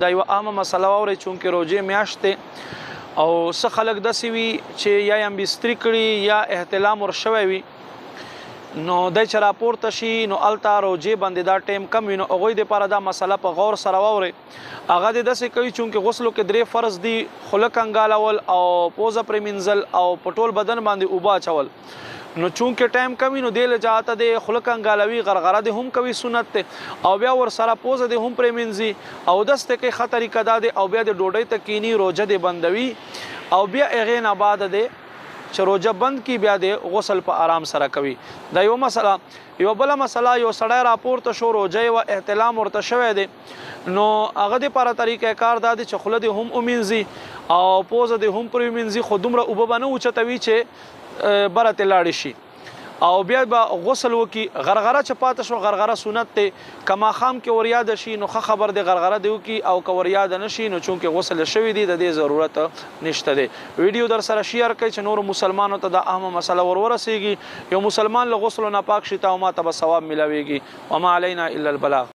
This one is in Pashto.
دا یو عامه مسله واورئ چونکې روژې میاشت دی او څه خلک داسې وي چې یا یې بستري کړي یا احتلام ورشوی وي نو دی چې راپورته شي نو هلته روژې باندې دا ټایم کم وي نو هغوی دپاره دا مسله په غور سره واورئ. هغه دې داسې کوي چونکې غسلو کې 3 فرض دي: خوله کنګالول او پوزه پرې مینځل او په ټول بدن باندې اوبه اچول. نو چونکې ټایم کمی نو دی له جهته د خوله کنګالوي غرغره دې هم کوي سنت دی او بیا ورسره پوزه دې هم پرې مینځي او دس ته کوي ښه طریقه دا دی او بیا د ډوډۍ ته کینی روژه دې بندوي او بیا هغې نه بعد دې چې روژه بند کی بیا د غسل په آرام سره کوي. دا یو مسله. یو بله مسله، یو سړی راپورته شو روژه و احتلام ورته شوی دی نو هغه دپاره طریقه کار دا دی چې خوله دې هم ومینځي او پوزه دې هم پرې ومینځي خو دومره اوبه به نه اوچتوي چې بره ترې لاړې شي او بیا به غسل وکړي. غرغره چې پاته شو غرغره سنت دی، که ماښام کې وریاده شي نو ښه خبر دی غرغره دې وکړي او که وریاده نه شي نو چونکې غسل شوي دي د دې ضرورت نشته دی. ویډیو در سره شیر کړئ چې نورو مسلمانو ته دا اهمه مسله ورسیږي. یو مسلمان له غسلو نه پاک شي ته او ما ته به ثواب میلاویږي. وما علینا الا البلاغ.